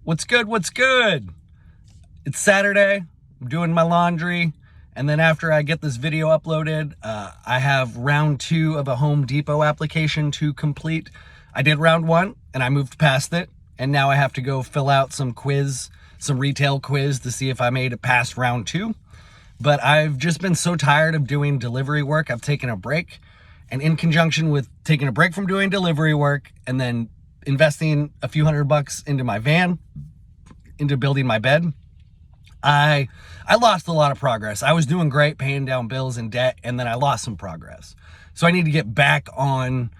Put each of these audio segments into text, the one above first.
What's good? What's good? It's Saturday. I'm doing my laundry. And then after I get this video uploaded, I have round 2 of a Home Depot application to complete. I did round 1 and I moved past it. And now I have to go fill out some retail quiz to see if I made it past round 2. But I've just been so tired of doing delivery work, I've taken a break. And in conjunction with taking a break from doing delivery work and then investing a few $100 into my van, into building my bed, I lost a lot of progress. I was doing great paying down bills and debt, and then I lost some progress. So I need to get back on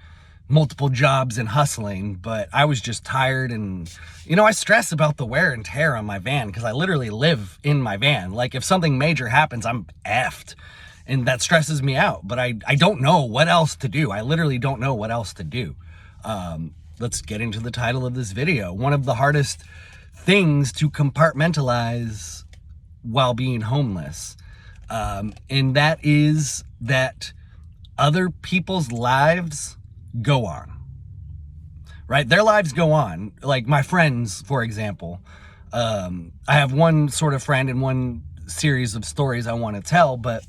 multiple jobs and hustling, but I was just tired. And, I stress about the wear and tear on my van because I literally live in my van. Like if something major happens, I'm effed. And that stresses me out, but I don't know what else to do. I literally don't know what else to do. Let's get into the title of this video. One of the hardest things to compartmentalize while being homeless. And that is that other people's lives go on, right? Their lives go on. Like my friends, for example, I have one sort of friend and one series of stories I want to tell, but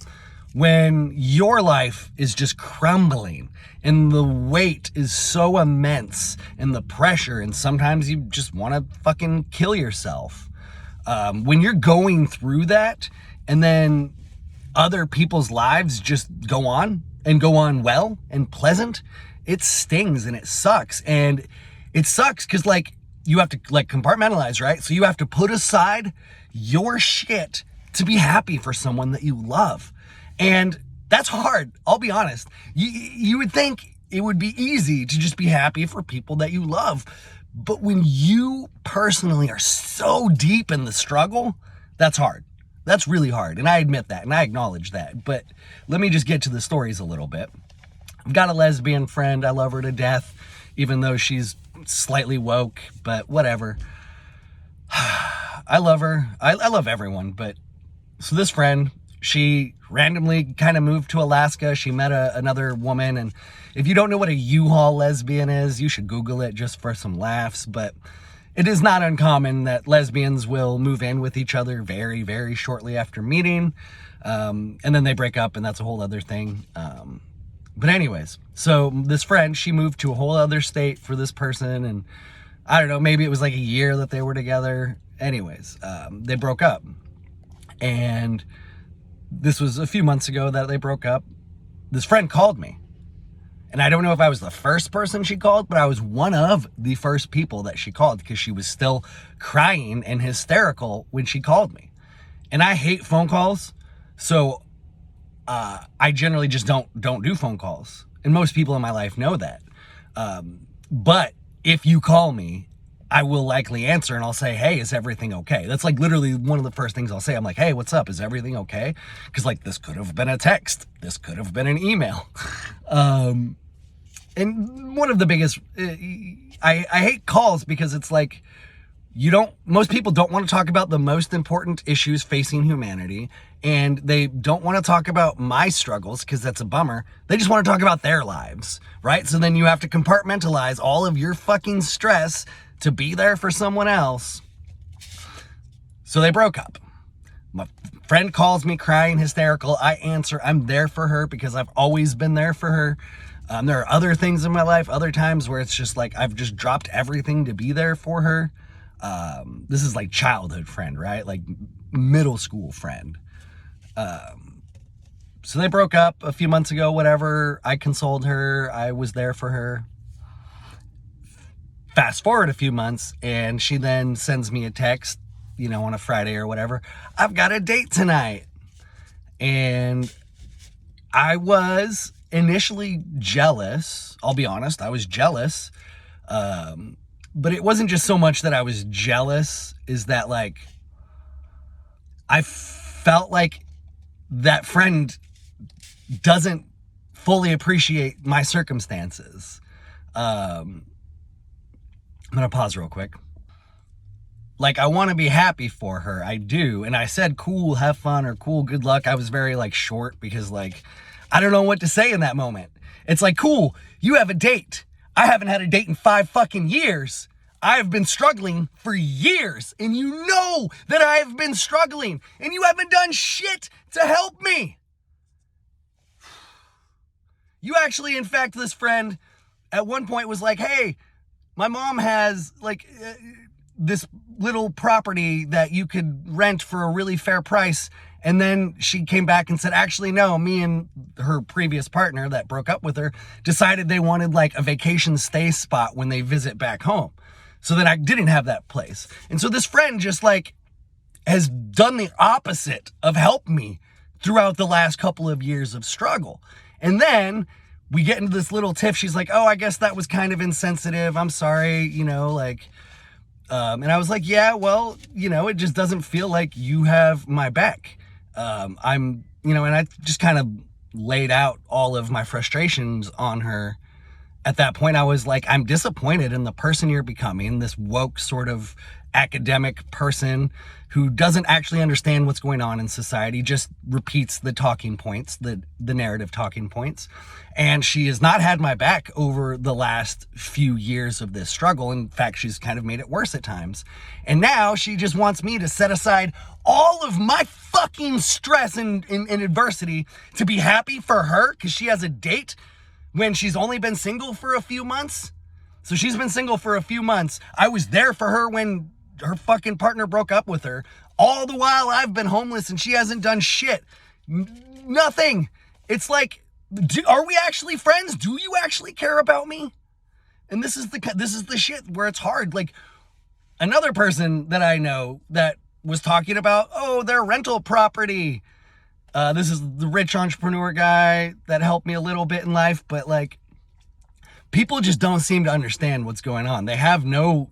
when your life is just crumbling and the weight is so immense and the pressure, and sometimes you just want to fucking kill yourself. When you're going through that and then other people's lives just go on and go on well and pleasant, it stings and it sucks. And it sucks because you have to compartmentalize, right? So you have to put aside your shit to be happy for someone that you love. And that's hard. I'll be honest. You would think it would be easy to just be happy for people that you love. But when you personally are so deep in the struggle, that's hard. That's really hard. And I admit that and I acknowledge that. But let me just get to the stories a little bit. I've got a lesbian friend. I love her to death, even though she's slightly woke, but whatever. I love her. I love everyone. But so this friend, she randomly kind of moved to Alaska. She met another woman. And if you don't know what a U-Haul lesbian is, you should Google it just for some laughs. But it is not uncommon that lesbians will move in with each other very, very shortly after meeting. And then they break up, and that's a whole other thing. But anyways, so this friend, she moved to a whole other state for this person. And I don't know, maybe it was like a year that they were together. Anyways, they broke up. And this was a few months ago that they broke up. This friend called me. And I don't know if I was the first person she called, but I was one of the first people that she called because she was still crying and hysterical when she called me. And I hate phone calls. So I generally just don't do phone calls. And most people in my life know that. But if you call me, I will likely answer and I'll say, hey, is everything okay? That's literally one of the first things I'll say. I'm like, hey, what's up? Is everything okay? Because this could have been a text. This could have been an email. And one of the biggest, I hate calls because it's most people don't want to talk about the most important issues facing humanity. And they don't want to talk about my struggles because that's a bummer. They just want to talk about their lives, right? So then you have to compartmentalize all of your fucking stress to be there for someone else. So they broke up. My friend calls me crying, hysterical. I answer. I'm there for her because I've always been there for her. There are other things in my life, other times where it's just I've just dropped everything to be there for her. This is childhood friend, right? Middle school friend. So they broke up a few months ago, whatever. I consoled her. I was there for her. Fast forward a few months, and she then sends me a text, on a Friday or whatever. I've got a date tonight. And I was initially jealous. I'll be honest, I was jealous. But it wasn't just so much that I was jealous, is that I felt like that friend doesn't fully appreciate my circumstances. I'm going to pause real quick. I want to be happy for her. I do. And I said, cool, have fun, or cool, good luck. I was very short because I don't know what to say in that moment. It's cool, you have a date. I haven't had a date in 5 fucking years. I've been struggling for years, and you know that I've been struggling, and you haven't done shit to help me. You actually, in fact, this friend at one point was like, hey, my mom has like this little property that you could rent for a really fair price. And then she came back and said, actually, no, me and her previous partner that broke up with her decided they wanted like a vacation stay spot when they visit back home. So then I didn't have that place. And so this friend just like has done the opposite of help me throughout the last couple of years of struggle. And then we get into this little tiff. She's like, oh, I guess that was kind of insensitive. I'm sorry, you know, like, and I was like, yeah, well, you know, it just doesn't feel like you have my back. I'm, you know, and I just kind of laid out all of my frustrations on her. At that point, I was like, I'm disappointed in the person you're becoming, this woke sort of academic person who doesn't actually understand what's going on in society, just repeats the talking points, the narrative talking points. And she has not had my back over the last few years of this struggle. In fact, she's kind of made it worse at times. And now she just wants me to set aside all of my fucking stress and adversity to be happy for her because she has a date when she's only been single for a few months. So she's been single for a few months. I was there for her when her fucking partner broke up with her. All the while I've been homeless and she hasn't done shit. Nothing. It's like, are we actually friends? Do you actually care about me? And this is the shit where it's hard. Like another person that I know that was talking about, oh, their rental property. This is the rich entrepreneur guy that helped me a little bit in life, but like people just don't seem to understand what's going on. They have no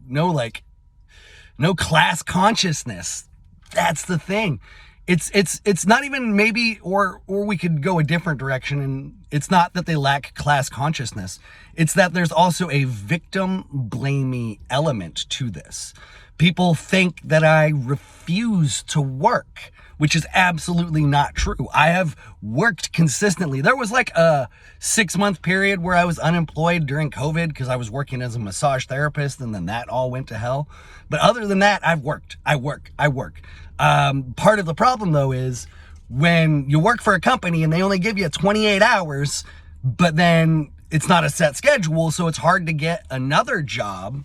class consciousness. That's the thing. It's not even maybe, or we could go a different direction. And it's not that they lack class consciousness. It's that there's also a victim blamey element to this. People think that I refuse to work, which is absolutely not true. I have worked consistently. There was like a 6-month period where I was unemployed during COVID because I was working as a massage therapist, and then that all went to hell. But other than that, I've worked. I work. Part of the problem though is when you work for a company and they only give you 28 hours, but then it's not a set schedule, so it's hard to get another job.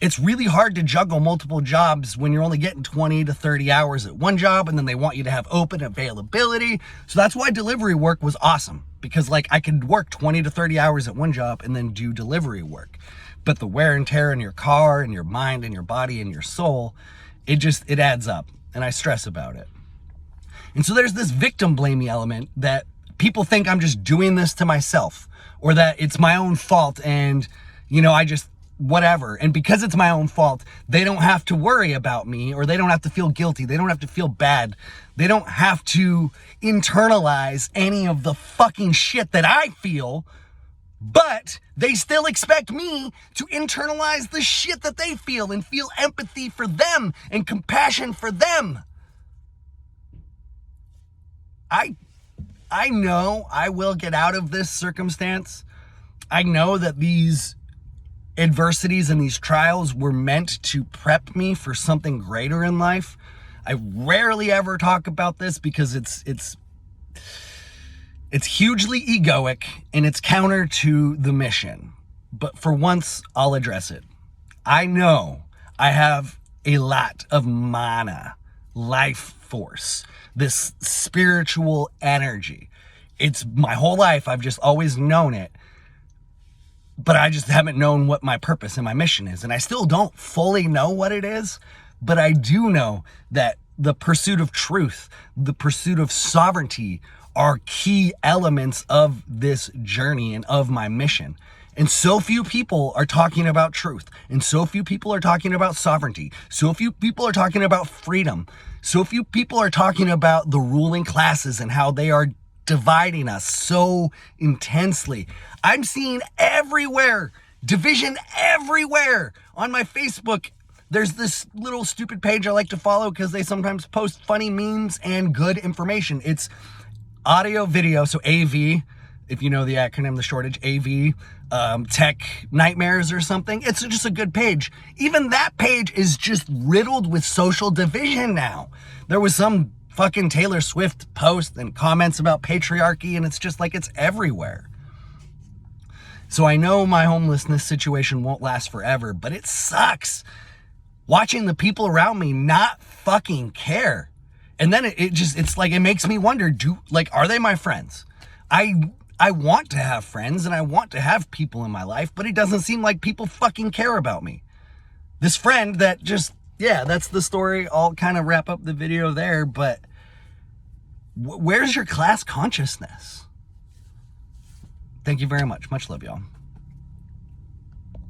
It's really hard to juggle multiple jobs when you're only getting 20 to 30 hours at one job, and then they want you to have open availability. So that's why delivery work was awesome, because like I could work 20 to 30 hours at one job and then do delivery work. But the wear and tear in your car and your mind and your body and your soul, it adds up, and I stress about it. And so there's this victim blamey element that people think I'm just doing this to myself, or that it's my own fault and, you know, I just whatever. And because it's my own fault, they don't have to worry about me, or they don't have to feel guilty. They don't have to feel bad. They don't have to internalize any of the fucking shit that I feel, but they still expect me to internalize the shit that they feel and feel empathy for them and compassion for them. I know I will get out of this circumstance. I know that these adversities and these trials were meant to prep me for something greater in life. I rarely ever talk about this because it's hugely egoic and it's counter to the mission. But for once, I'll address it. I know I have a lot of mana, life force, this spiritual energy. It's my whole life. I've just always known it. But I just haven't known what my purpose and my mission is. And I still don't fully know what it is, but I do know that the pursuit of truth, the pursuit of sovereignty are key elements of this journey and of my mission. And so few people are talking about truth. And so few people are talking about sovereignty. So few people are talking about freedom. So few people are talking about the ruling classes and how they are dividing us so intensely. I'm seeing everywhere, division everywhere. On my Facebook, there's this little stupid page I like to follow because they sometimes post funny memes and good information. It's audio video, so AV, if you know the acronym, the shortage, AV, tech nightmares or something. It's just a good page. Even that page is just riddled with social division now. There was some fucking Taylor Swift post and comments about patriarchy, and it's just like it's everywhere. So I know my homelessness situation won't last forever, but it sucks watching the people around me not fucking care. And then it's like, it makes me wonder, are they my friends? I want to have friends and I want to have people in my life, but it doesn't seem like people fucking care about me. This friend that just, yeah, that's the story. I'll kind of wrap up the video there, but where's your class consciousness? Thank you very much. Much love, y'all.